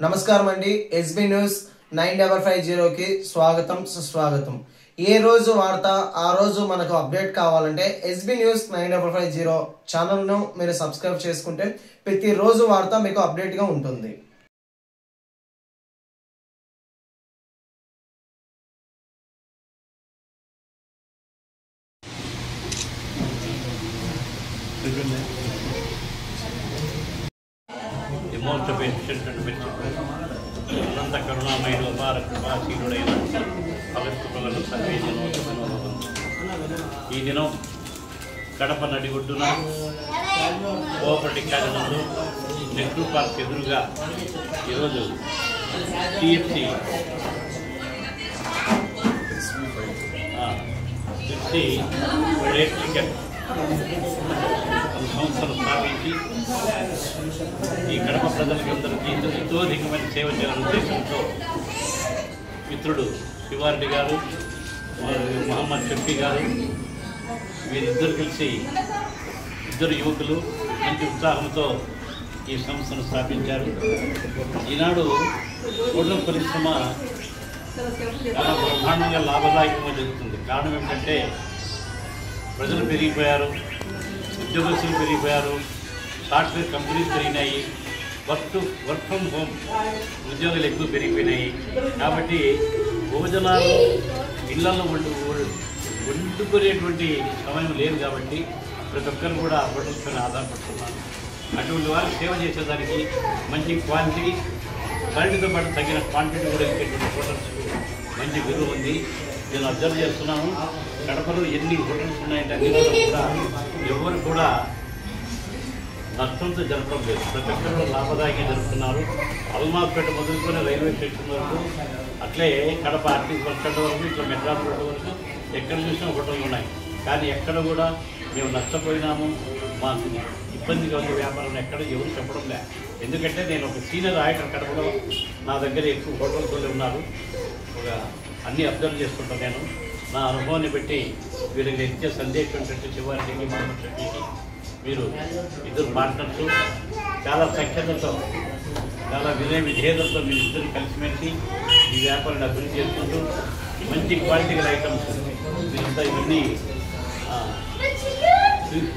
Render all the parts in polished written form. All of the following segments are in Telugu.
నమస్కారం అండి. ఎస్బీ న్యూస్ 9550 కి స్వాగతం సుస్వాగతం. ఏ రోజు వార్త ఆ రోజు మనకు అప్డేట్ కావాలంటే ఎస్బీ న్యూస్ 9550 ఛానల్ ను మీరు సబ్స్క్రైబ్ చేసుకుంటే ప్రతి రోజు వార్త మీకు అప్డేట్ గా ఉంటుంది. The most efficient and అనంత కరుణామయుడు అపార కృపాశీలుడైన పవిత్రులను సర్వేజనోత్తమను. ఈ దినం కడప నడిగొడ్డున కోపటి కాలనందు నెహ్రూ పార్క్ ఎదురుగా ఈరోజు TFC రేట్ టికెట్ సంస్థను స్థాపించి ఈ కడప ప్రజలకందరికీ ఎంతోధికమైన సేవ చేయాలనే ఉద్దేశంతో మిత్రుడు శివారెడ్డి గారు, మహమ్మద్ షఫీ గారు వీరిద్దరు కలిసి ఇద్దరు యువకులు మంచి ఉత్సాహంతో ఈ సంస్థను స్థాపించారు. ఈనాడు హోటల్ పరిశ్రమ చాలా బ్రహ్మాండంగా లాభదాయకంగా జరుగుతుంది. కారణం ఏమిటంటే ప్రజలు పెరిగిపోయారు, ఉద్యోగస్తులు పెరిగిపోయారు, సాఫ్ట్వేర్ కంపెనీస్ పెరిగినాయి, వర్క్ ఫ్రమ్ హోమ్ ఉద్యోగాలు ఎక్కువ పెరిగిపోయినాయి. కాబట్టి భోజనాలు ఇళ్లలో వండుకునేటువంటి సమయం లేదు. కాబట్టి ప్రతి ఒక్కరు కూడా హోటల్స్ పైన ఆధారపడుతున్నారు. అటువంటి వారికి సేవ చేసేదానికి మంచి క్వాలిటీతో పాటు తగిన క్వాంటిటీ కూడా ఇచ్చేటువంటి హోటల్స్ మంచి విలువ ఉంది. నేను అబ్జర్వ్ చేస్తున్నాను. కడపలో ఎన్ని హోటల్స్ ఉన్నాయంటే అన్ని కూడా ఎవరు కూడా నష్టంతో జరపడం లేదు. ప్రతి ఒక్కరు లాభదాయకంగా జరుపుతున్నారు. అల్మాస్పేట మొదలుకొని రైల్వే స్టేషన్ వరకు, అట్లే కడప ఆర్టీసీ బస్ స్టాండ్ వరకు, ఇట్లా మెడ్రాస్ రోడ్డు వరకు ఎక్కడ చూసినా హోటళ్ళు ఉన్నాయి. కానీ ఎక్కడ కూడా మేము నష్టపోయినాము, మాకు ఇబ్బందిగా ఉంది వ్యాపారం ఎక్కడ ఎవరు చెప్పడం లే. ఎందుకంటే నేను ఒక సీనియర్ ఆయకర్ కడపలో నా దగ్గర ఎక్కువ హోటల్స్ ఉన్నారు. ఒక అన్నీ అబ్జర్వ్ చేసుకుంటాను. నేను నా అనుభవాన్ని బట్టి వీరికి ఇచ్చే సందేశం ఏంటంటే శివారెడ్డికి, మహమ్మద్ షఫీకి మీరు ఇద్దరు పార్ట్నర్స్ చాలా సఖ్యతతో, చాలా విధేయతతో మీరు ఇద్దరు కలిసిమెలిసి ఈ వ్యాపారాన్ని అభివృద్ధి చేసుకుంటూ మంచి క్వాలిటీ గల ఐటమ్స్ మీరంతా ఇవన్నీ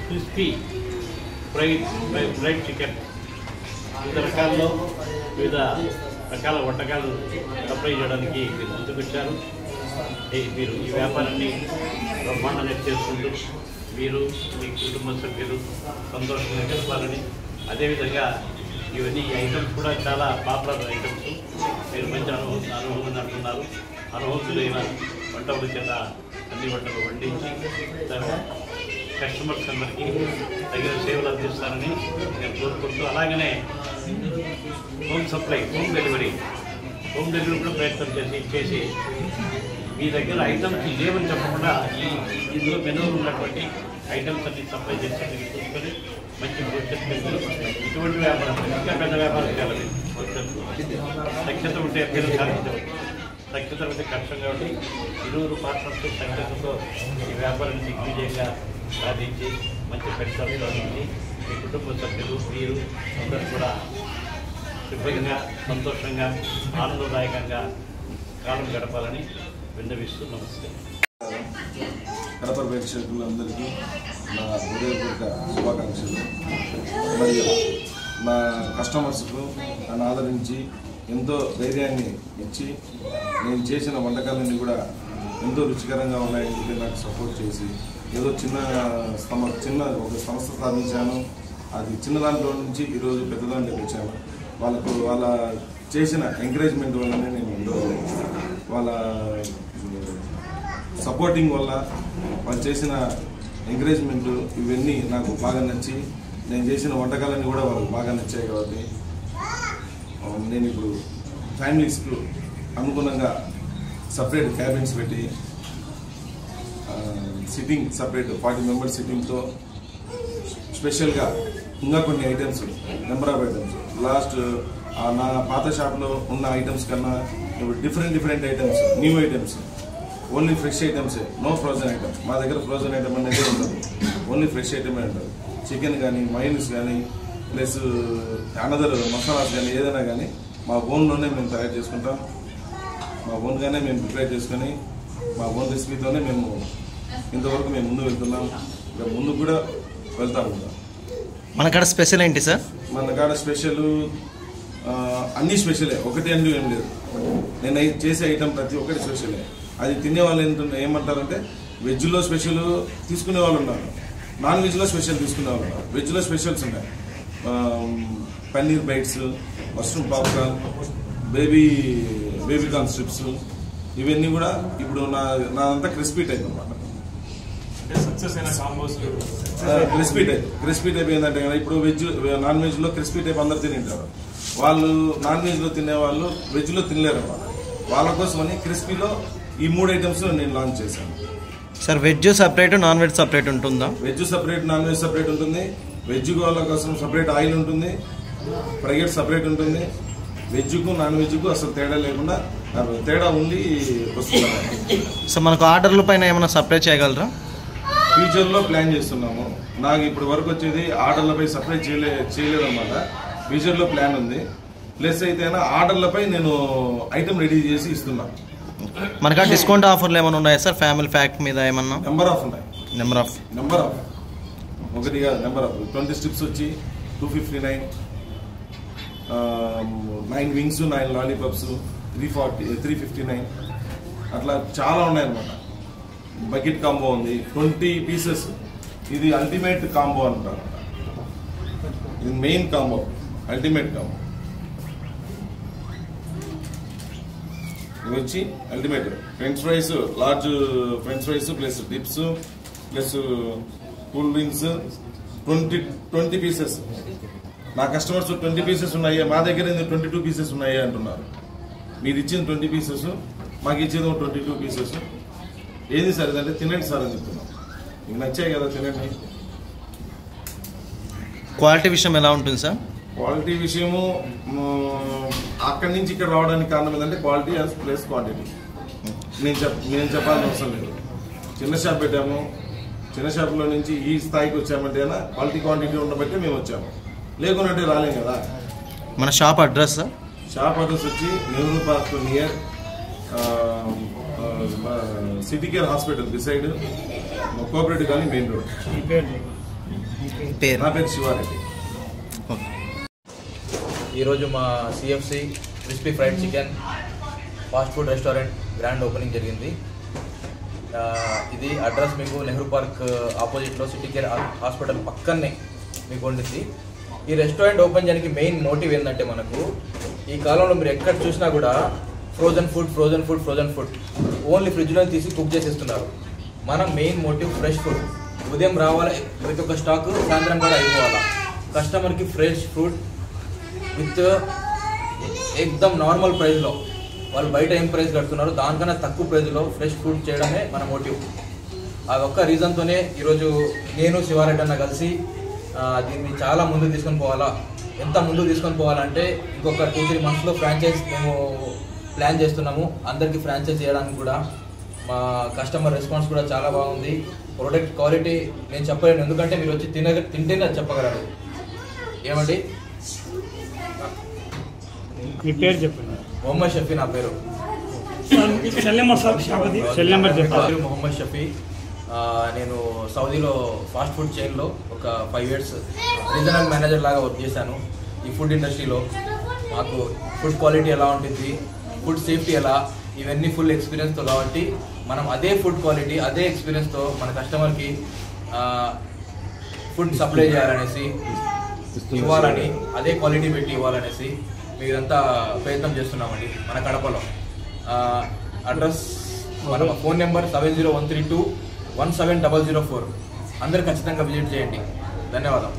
క్రిస్పీ ఫ్రైడ్ చికెన్ వివిధ రకాల్లో వివిధ రకాల వంటకాలు సప్లై చేయడానికి మీరు ముందుకు వచ్చారు. మీరు ఈ వ్యాపారాన్ని బ్రహ్మాండంగా చేసుకుంటూ మీరు మీ కుటుంబ సభ్యులు సంతోషంగా గడపాలని, అదేవిధంగా ఇవన్నీ ఈ ఐటమ్స్ కూడా చాలా పాపులర్ ఐటమ్స్. మీరు మంచి అనుభవం నడుపుతున్నారు. అనుభవస్తులైన వంటల చేత అన్ని వంటలు వండించి కస్టమర్స్ అందరికీ తగిన సేవలు అందిస్తారని నేను కోరుకుంటూ, అలాగనే హోమ్ డెలివరీ కూడా ప్రయత్నం చేసి మీ దగ్గర ఐటమ్స్ లేవని చెప్పకుండా ఇందులో మెనూలు ఉన్నటువంటి ఐటమ్స్ అన్ని సప్లై చేసేందుకు చూసుకొని మంచి భవిష్యత్తు ఇటువంటి వ్యాపారం ఇంకా పెద్ద వ్యాపారం చేయాలని సఖ్యత ఉంటే పేరు సాధించవచ్చు. సఖ్యత ఉంటే కష్టం కాబట్టి ఇరువురు పార్ట్నర్స్ సఖ్యతతో ఈ వ్యాపారాన్ని దిగ్విజయంగా సాధించి మంచి పెట్టుబడి సాధించి మీ కుటుంబ సభ్యులు మీరు అందరూ కూడా శుభ్రంగా, సంతోషంగా, ఆనందదాయకంగా కాలం గడపాలని విన్నవిస్తూ నమస్తే. కడప ప్రేక్షకులందరికీ నా హృదయపూర్వక శుభాకాంక్షలు. మరియు నా కస్టమర్స్కు నన్ను ఆదరించి ఎంతో ధైర్యాన్ని ఇచ్చి నేను చేసిన వంటకాలన్నీ కూడా ఎంతో రుచికరంగా ఉన్నాయని చెప్పి నాకు సపోర్ట్ చేసి ఏదో ఒక సంస్థ స్థాపించాను. అది చిన్న దాంట్లో నుంచి ఈరోజు పెద్ద దాంట్లోకి వచ్చాను. వాళ్ళ చేసిన ఎంకరేజ్మెంట్ వల్లనే నేను వాళ్ళ సపోర్టింగ్ వల్ల, వాళ్ళు చేసిన ఎంకరేజ్మెంట్ ఇవన్నీ నాకు బాగా నచ్చి నేను చేసిన వంటకాలన్నీ కూడా వాళ్ళకి బాగా నచ్చాయి. కాబట్టి నేను ఇప్పుడు ఫ్యామిలీస్కు అనుగుణంగా సపరేట్ క్యాబిన్స్ పెట్టి సిట్టింగ్ సపరేట్ 40 మెంబర్స్ సిట్టింగ్తో స్పెషల్గా ఇంకా కొన్ని items, number of items last నా పాత షాప్లో ఉన్న ఐటమ్స్ కన్నా ఇప్పుడు different items, new items, only fresh ఐటమ్సే, నో ఫ్రోజన్ ఐటమ్స్. మా దగ్గర ఫ్రోజన్ ఐటమ్ అనేది ఉండదు, ఓన్లీ ఫ్రెష్ ఐటమే ఉంటుంది. చికెన్ కానీ, మైనస్ కానీ, ప్లస్ అనదర్ మసాలాస్ కానీ ఏదైనా కానీ మా ఓన్లోనే మేము తయారు చేసుకుంటాం. మా ఓన్గానే మేము ప్రిపేర్ చేసుకొని మా ఓన్ రెసిపీతోనే మేము ఇంతవరకు మేము ముందు వెళ్తున్నాం. ఇంకా ముందు కూడా వెళ్తాం కూడా. మన కాడ స్పెషల్ ఏంటి సార్? మన కాడ స్పెషల్ అన్నీ స్పెషలే, ఒకటి అంటూ ఏం లేదు. నేను చేసే ఐటమ్ ప్రతి ఒక్కటి స్పెషలే. అది తినే వాళ్ళు ఏమంటారంటే వెజ్లో స్పెషల్ తీసుకునే వాళ్ళు ఉన్నారు, నాన్ వెజ్లో స్పెషల్ తీసుకునే వాళ్ళు ఉన్నారు. వెజ్లో స్పెషల్స్ ఉన్నాయి, paneer bites, mushroom popcorn, baby corn strips, ఇవన్నీ కూడా ఇప్పుడు నాదంతా క్రిస్పీ టైప్ అన్నమాట. క్రిస్పీ టైప్ ఏంటంటే ఇప్పుడు నాన్ వెజ్లో క్రిస్పీ టైప్ అందరు తింటారు. వాళ్ళు నాన్ వెజ్లో తినే వాళ్ళు వెజ్లో తినలేరు అన్నమాట. వాళ్ళ కోసమని క్రిస్పీలో ఈ 3 ఐటమ్స్ నేను లాంచ్ చేశాను. Sir veg separate, non veg separate ఉంటుందా? Veg separate, non veg separate ఉంటుంది. వెజ్ వాళ్ళ కోసం సపరేట్ ఆయిల్ ఉంటుంది, ఫ్రైడ్ సపరేట్ ఉంటుంది. వెజ్కు నాన్ వెజ్కు అసలు తేడా లేకుండా తేడా ఉండి వస్తుంది. సో మనకు ఆర్డర్ల పైన ఏమైనా సపరేట్ చేయగలరా? ఫ్యూచర్లో ప్లాన్ చేస్తున్నాము. నాకు ఇప్పుడు వరకు వచ్చేది ఆర్డర్లపై సపరేట్ చేయలేదు అన్నమాట. ఫ్యూచర్లో ప్లాన్ ఉంది. ప్లస్ అయితే ఆర్డర్లపై నేను ఐటమ్ రెడీ చేసి ఇస్తున్నాను. మనకా డిస్కౌంట్ ఆఫర్లు ఏమైనా ఉన్నాయా సార్? ఫ్యామిలీ ప్యాక్ మీద ఏమన్నా నెంబర్ ఆఫ్ ఉన్నాయి. నెంబర్ ఆఫ్ ఒకటి కాదు, నెంబర్ ఆఫ్ 20 స్ట్రిప్స్ వచ్చి 259, 9 వింగ్స్, 9 లాలీపాప్స్ 359, అట్లా చాలా ఉన్నాయన్నమాట. బకెట్ కాంబో ఉంది 20 పీసెస్. ఇది అల్టిమేట్ కాంబో అంటారు. ఇది మెయిన్ కాంబో, అల్టిమేట్ కాంబో. ఇది వచ్చి ultimate French fries, large French fries plus dips plus cool drinks 20 pieces. నా కస్టమర్స్ 20 పీసెస్ ఉన్నాయి, మా దగ్గర 22 పీసెస్ ఉన్నాయి అంటున్నారు. మీరు ఇచ్చిన 20 పీసెస్, మాకు ఇచ్చేది 22 పీసెస్. ఏది సార్ ఇదంటే తినండి సార్ అని చెప్తున్నాం. మీకు నచ్చాయి కదా, తినండి. క్వాలిటీ విషయం ఎలా ఉంటుంది సార్? క్వాలిటీ విషయము అక్కడి నుంచి ఇక్కడ రావడానికి కారణం ఏంటంటే క్వాలిటీ ప్లస్ క్వాంటిటీ. నేను చెప్పాల్సిన అవసరం లేదు. చిన్న షాప్ పెట్టాము, చిన్న షాప్లో నుంచి ఈ స్థాయికి వచ్చామంటే క్వాలిటీ క్వాంటిటీ ఉండబట్టి మేము వచ్చాము, లేకున్నట్టే రాలేం కదా. మన shop address sir? Shop address వచ్చి Nehru park near city care hospital beside cooperative colony, main road. నా పేరు శివారెడ్డి. ఈరోజు మా CFC crispy fried chicken fast food restaurant grand opening జరిగింది. ఇది అడ్రస్ మీకు నెహ్రూ పార్క్ ఆపోజిట్లో సిటీ కేర్ హాస్పిటల్ పక్కనే మీకు ఉండింది. ఈ రెస్టారెంట్ ఓపెన్ చేయడానికి మెయిన్ మోటివ్ ఏంటంటే, మనకు ఈ కాలంలో మీరు ఎక్కడ చూసినా కూడా ఫ్రోజన్ ఫుడ్ ఓన్లీ ఫ్రిడ్జ్లో తీసి కుక్ చేసేస్తున్నారు. మన మెయిన్ మోటివ్ ఫ్రెష్ ఫుడ్. ఉదయం రావాలి ప్రతి ఒక్క స్టాక్, సాయంత్రం కూడా అయిపోవాలా. కస్టమర్కి ఫ్రెష్ ఫుడ్ విత్ ఎక్దమ్ నార్మల్ ప్రైస్లో, వాళ్ళు బయట ఏం ప్రైస్ కడుతున్నారు దానికన్నా తక్కువ ప్రైస్లో ఫ్రెష్ ఫుడ్ చేయడమే మన మోటివ్. ఆ ఒక్క రీజన్తోనే ఈరోజు నేను శివారెడ్డి అన్న కలిసి దీన్ని చాలా ముందుకు తీసుకొని పోవాలా. ఎంత ముందుకు తీసుకొని పోవాలంటే ఇంకొక 2-3 మంత్స్లో ఫ్రాంచైజ్ మేము ప్లాన్ చేస్తున్నాము. అందరికీ ఫ్రాంచైజ్ చేయడానికి కూడా మా కస్టమర్ రెస్పాన్స్ కూడా చాలా బాగుంది. ప్రోడక్ట్ క్వాలిటీ నేను చెప్పలేను, ఎందుకంటే మీరు వచ్చి తింటేనే అది చెప్పగలరు. ఏమండి మీ పేరు చెప్పండి. మొహమ్మద్ షఫీ నా పేరు. మొహమ్మద్ షఫీ. నేను సౌదీలో ఫాస్ట్ ఫుడ్ చైన్లో ఒక 5 years రీజనల్ మేనేజర్ లాగా వర్క్ చేశాను. ఈ ఫుడ్ ఇండస్ట్రీలో మాకు ఫుడ్ క్వాలిటీ ఎలా ఉంటుంది, ఫుడ్ సేఫ్టీ ఎలా, ఇవన్నీ ఫుల్ ఎక్స్పీరియన్స్తో, కాబట్టి మనం అదే ఫుడ్ క్వాలిటీ అదే ఎక్స్పీరియన్స్తో మన కస్టమర్కి ఫుడ్ సప్లై చేయాలనేసి, ఇవ్వాలని, అదే క్వాలిటీ పెట్టి ఇవ్వాలనేసి మీరంతా ప్రయత్నం చేస్తున్నామండి. మన కడపలో అడ్రస్, మన ఫోన్ నెంబర్ 7013217004. అందరు ఖచ్చితంగా విజిట్ చేయండి. ధన్యవాదాలు.